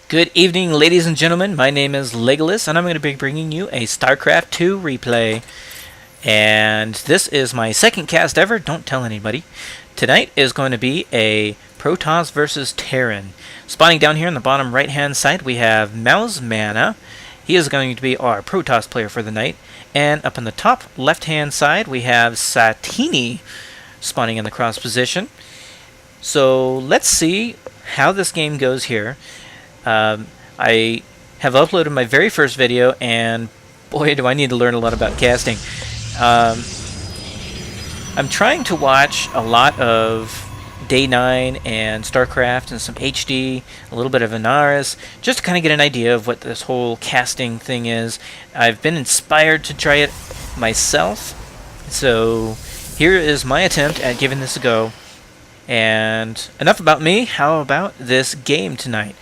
Good evening, ladies and gentlemen. My name is Legolas, and I'm going to be bringing you a StarCraft 2 replay. And this is my second cast ever. Don't tell anybody. Tonight is going to be a Protoss versus Terran. Spawning down here on the bottom right-hand side, we have Mouse Mana. He is going to be our Protoss player for the night. And up on the top left-hand side, we have Satini spawning in the cross position. So let's see how this game goes here. I have uploaded my very first video, and boy, do I need to learn a lot about casting. I'm trying to watch a lot of Day 9 and StarCraft and some HD, a little bit of Anaris, just to kind of get an idea of what this whole casting thing is. I've been inspired to try it myself, so here is my attempt at giving this a go. And enough about me, how about this game tonight?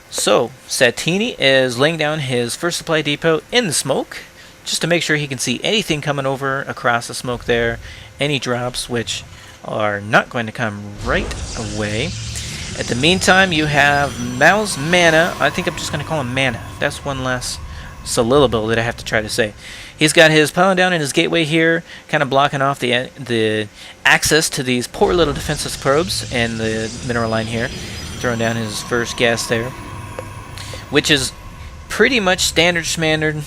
So, Satini is laying down his first supply depot in the smoke, just to make sure he can see anything coming over across the smoke there, any drops, which are not going to come right away. At the meantime, you have Mouse Mana. I think I'm just going to call him Mana. That's one less syllable that I have to try to say. He's got his pylon down in his gateway here, kind of blocking off the access to these poor little defenseless probes and the mineral line here. Throwing down his first gas there, which is pretty much standard schmandard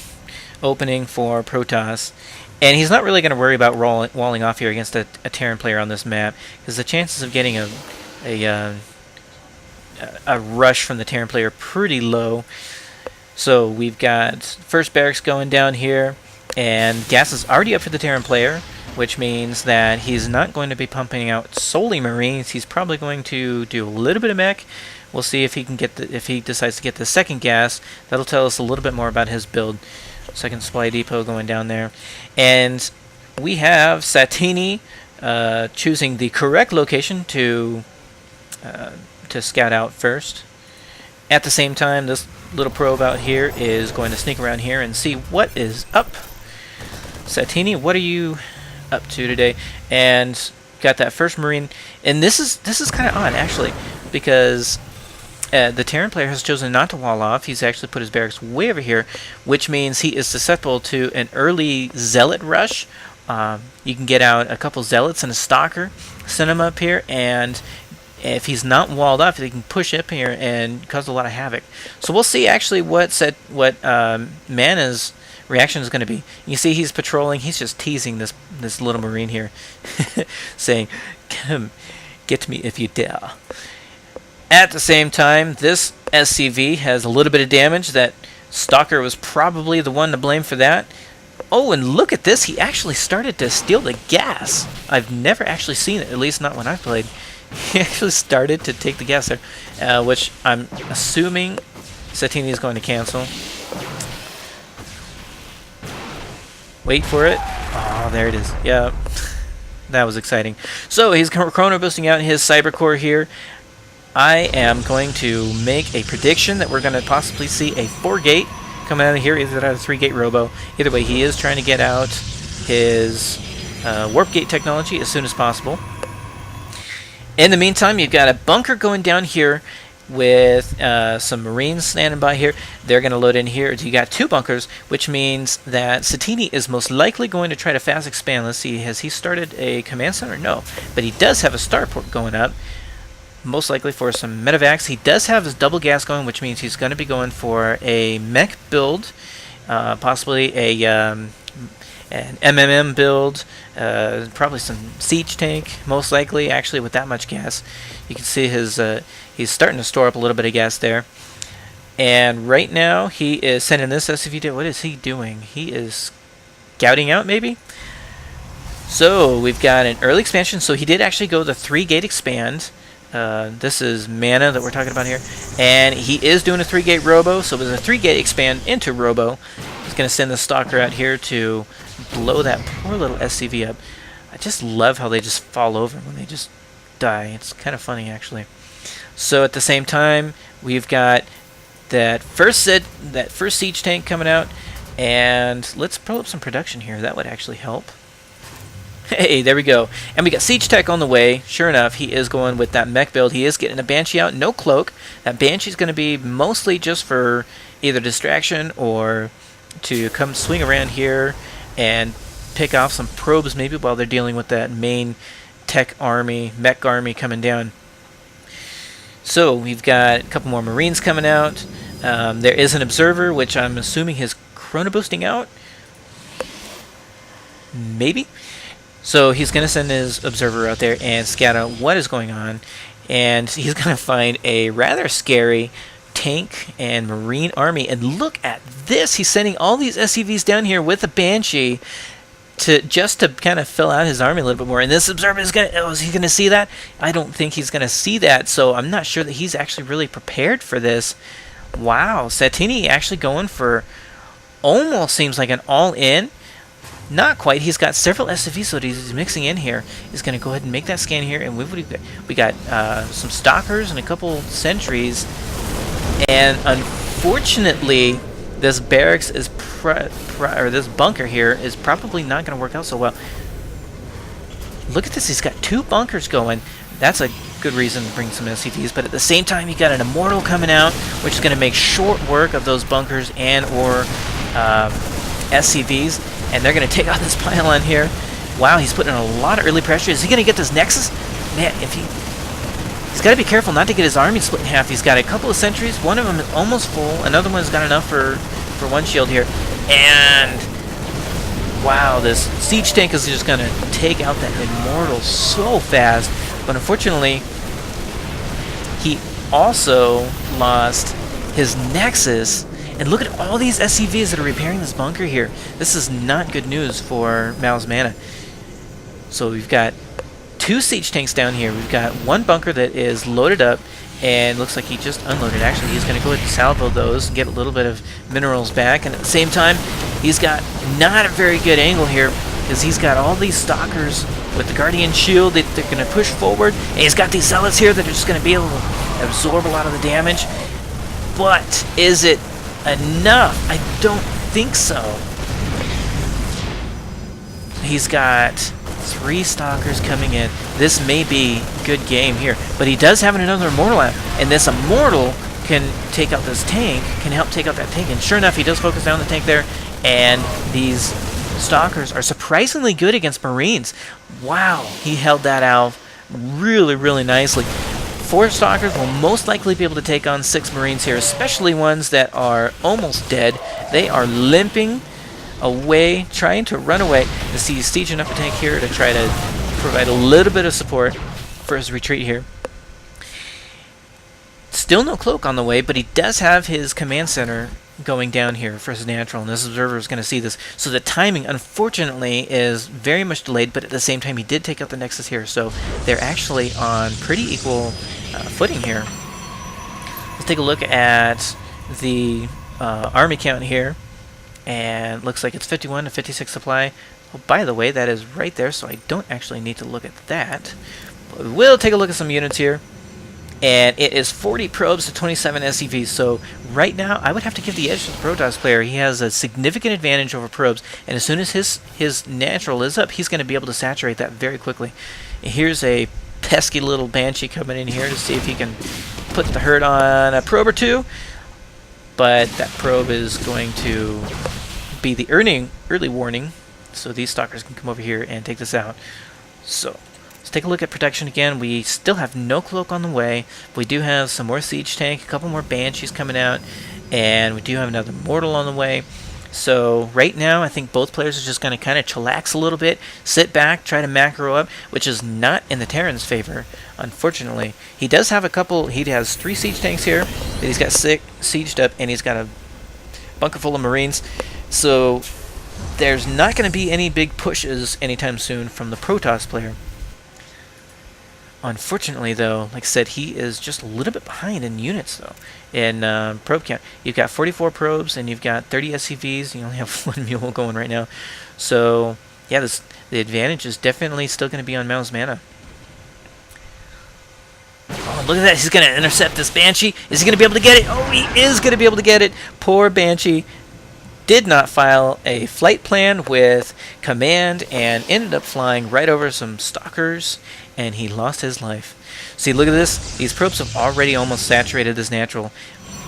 opening for Protoss. And he's not really going to worry about walling off here against a Terran player on this map, because the chances of getting a rush from the Terran player are pretty low. So we've got first barracks going down here, and gas is already up for the Terran player, which means that he's not going to be pumping out solely Marines. He's probably going to do a little bit of mech. We'll see if he can get if he decides to get the second gas. That'll tell us a little bit more about his build. Second supply depot going down there, and we have Satini choosing the correct location to scout out first. At the same time, this little probe out here is going to sneak around here and see what is up. Satini, what are you up to today? And got that first Marine, and this is kind of odd actually, because the Terran player has chosen not to wall off. He's actually put his barracks way over here, which means he is susceptible to an early zealot rush. You can get out a couple zealots and a stalker, send him up here, and if he's not walled off, he can push up here and cause a lot of havoc. So we'll see actually what Mana's reaction is going to be. You see he's patrolling. He's just teasing this little Marine here, saying, "Come, get me if you dare." At the same time, this SCV has a little bit of damage. That Stalker was probably the one to blame for that. Oh, and look at this. He actually started to steal the gas. I've never actually seen it, at least not when I played. He actually started to take the gas there, which I'm assuming Satini is going to cancel. Wait for it. Oh, there it is. Yeah, that was exciting. So he's chrono boosting out his cyber core here. I am going to make a prediction that we're going to possibly see a 4-gate coming out of here, either out of 3-gate robo. Either way, he is trying to get out his warp gate technology as soon as possible. In the meantime, you've got a bunker going down here with some Marines standing by here. They're going to load in here. You got 2 bunkers, which means that Satini is most likely going to try to fast expand. Let's see, has he started a command center? No, but he does have a starport going up, most likely for some medevacs. He does have his double gas going, which means he's going to be going for a mech build, possibly an MMM build, probably some siege tank, most likely, actually, with that much gas. You can see his he's starting to store up a little bit of gas there. And right now, he is sending this SCV. What is he doing? He is scouting out, maybe? So, we've got an early expansion. So, he did actually go the 3-gate expand. This is Mana that we're talking about here. And he is doing a 3-gate robo. So, with a 3-gate expand into robo, he's going to send the Stalker out here to blow that poor little SCV up. I just love how they just fall over when they just die. It's kind of funny, actually. So at the same time, we've got that first siege tank coming out, and let's pull up some production here. That would actually help. Hey, there we go. And we got Siege Tech on the way. Sure enough, he is going with that mech build. He is getting a Banshee out, no cloak. That Banshee's going to be mostly just for either distraction or to come swing around here and pick off some probes maybe while they're dealing with that main tech army, mech army coming down. So we've got a couple more Marines coming out. There is an Observer, which I'm assuming is chrono boosting out. Maybe. So he's going to send his Observer out there and scout out what is going on. And he's going to find a rather scary tank and Marine army. And look at this. He's sending all these SCVs down here with a Banshee just to kind of fill out his army a little bit more. And this Observer is going to... Oh, is he going to see that? I don't think he's going to see that. So I'm not sure that he's actually really prepared for this. Wow. Satini actually going for almost seems like an all-in. Not quite. He's got several SCVs, so he's mixing in here. He's going to go ahead and make that scan here, and we got some stalkers and a couple sentries. And unfortunately, this barracks is or this bunker here is probably not going to work out so well. Look at this. He's got 2 bunkers going. That's a good reason to bring some SCVs, but at the same time, you got an Immortal coming out, which is going to make short work of those bunkers and or SCVs. And they're going to take out this pylon here. Wow, he's putting in a lot of early pressure. Is he going to get this Nexus? Man, he's got to be careful not to get his army split in half. He's got a couple of sentries. One of them is almost full. Another one's got enough for one shield here. And wow, this siege tank is just going to take out that Immortal so fast. But unfortunately, he also lost his Nexus. And look at all these SCVs that are repairing this bunker here. This is not good news for Mao's Mana. So we've got 2 siege tanks down here. We've got 1 bunker that is loaded up, and looks like he just unloaded. Actually, he's going to go ahead and salvo those and get a little bit of minerals back. And at the same time, he's got not a very good angle here, because he's got all these stalkers with the Guardian Shield that they're going to push forward. And he's got these Zealots here that are just going to be able to absorb a lot of the damage. But is it enough? I don't think so. He's got 3 stalkers coming in. This may be good game here, but he does have another Immortal out, and this Immortal can take out this tank, can help take out that tank, and sure enough, he does focus down the tank there, and these stalkers are surprisingly good against Marines. Wow, he held that out really, really nicely. 4 stalkers will most likely be able to take on 6 Marines here, especially ones that are almost dead. They are limping away, trying to run away. You see he's sieging up a tank here to try to provide a little bit of support for his retreat here. Still no cloak on the way, but he does have his command center going down here for his natural, and this Observer is going to see this. So the timing, unfortunately, is very much delayed, but at the same time, he did take out the Nexus here, so they're actually on pretty equal footing here. Let's take a look at the army count here, and looks like it's 51 to 56 supply. Oh, by the way, that is right there, so I don't actually need to look at that. But we will take a look at some units here. And it is 40 probes to 27 SCVs. So right now, I would have to give the edge to the Protoss player. He has a significant advantage over probes. And as soon as his natural is up, he's going to be able to saturate that very quickly. And here's a pesky little Banshee coming in here to see if he can put the hurt on a probe or 2. But that probe is going to be the early warning. So these stalkers can come over here and take this out. So let's take a look at protection again. We still have no cloak on the way. We do have some more siege tank, a couple more Banshees coming out, and we do have another Mortal on the way. So right now, I think both players are just going to kind of chillax a little bit, sit back, try to macro up, which is not in the Terran's favor, unfortunately. He does have a couple. He has 3 siege tanks here that he's got sieged up, and he's got a bunker full of Marines. So there's not going to be any big pushes anytime soon from the Protoss player. Unfortunately, though, like I said, he is just a little bit behind in units, though, in probe count. You've got 44 probes, and you've got 30 SCVs. You only have 1 mule going right now. So, yeah, the advantage is definitely still going to be on Mao's Mana. Oh, look at that. He's going to intercept this Banshee. Is he going to be able to get it? Oh, he is going to be able to get it. Poor Banshee. did not file a flight plan with command and ended up flying right over some stalkers, and he lost his life. See, look at this. These probes have already almost saturated this natural,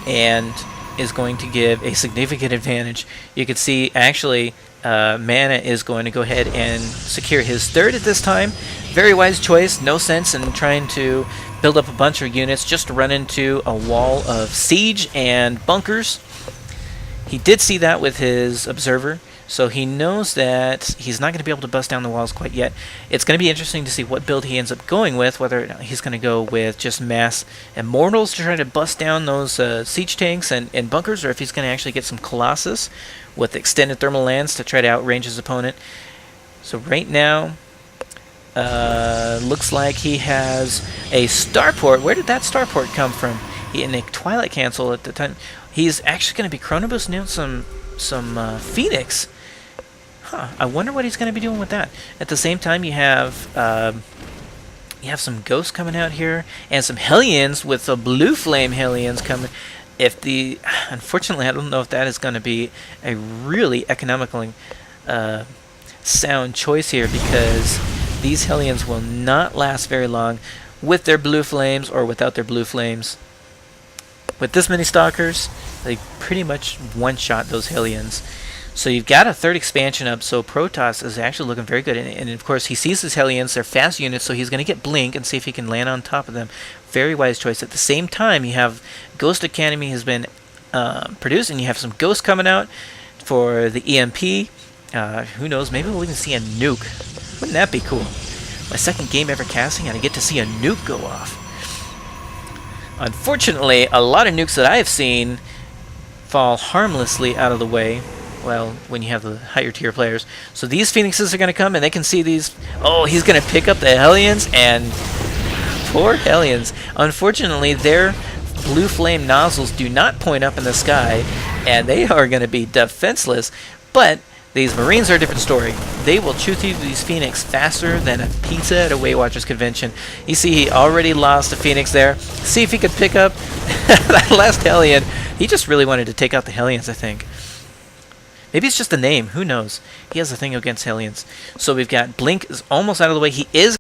and is going to give a significant advantage. You can see, actually, Mana is going to go ahead and secure his third at this time. Very wise choice. No sense in trying to build up a bunch of units just to run into a wall of siege and bunkers. He did see that with his observer, so he knows that he's not going to be able to bust down the walls quite yet. It's going to be interesting to see what build he ends up going with, whether he's going to go with just mass immortals to try to bust down those siege tanks and bunkers, or if he's going to actually get some Colossus with extended thermal lands to try to outrange his opponent. So right now, looks like he has a starport. Where did that starport come from? He in a Twilight Cancel at the time. He's actually going to be Chrono boosting out some Phoenix. Huh. I wonder what he's going to be doing with that. At the same time, you have some Ghosts coming out here and some Hellions with the Blue Flame Hellions coming. Unfortunately, I don't know if that is going to be a really economically sound choice here, because these Hellions will not last very long with their blue flames or without their blue flames. With this many Stalkers, they pretty much one-shot those Hellions. So you've got a third expansion up, so Protoss is actually looking very good. And of course, he sees his Hellions, they're fast units, so he's going to get Blink and see if he can land on top of them. Very wise choice. At the same time, you have Ghost Academy has been produced, and you have some Ghosts coming out for the EMP. Who knows, maybe we'll even see a nuke. Wouldn't that be cool? My second game ever casting, and I get to see a nuke go off. Unfortunately, a lot of nukes that I have seen fall harmlessly out of the way. Well, when you have the higher tier players. So these Phoenixes are going to come, and they can see these. Oh, he's going to pick up the Hellions, and poor Hellions. Unfortunately, their blue flame nozzles do not point up in the sky, and they are going to be defenseless. But these Marines are a different story. They will chew through these Phoenix faster than a pizza at a Weight Watchers convention. You see, he already lost a Phoenix there. See if he could pick up that last Hellion. He just really wanted to take out the Hellions, I think. Maybe it's just the name. Who knows? He has a thing against Hellions. So we've got Blink is almost out of the way. He is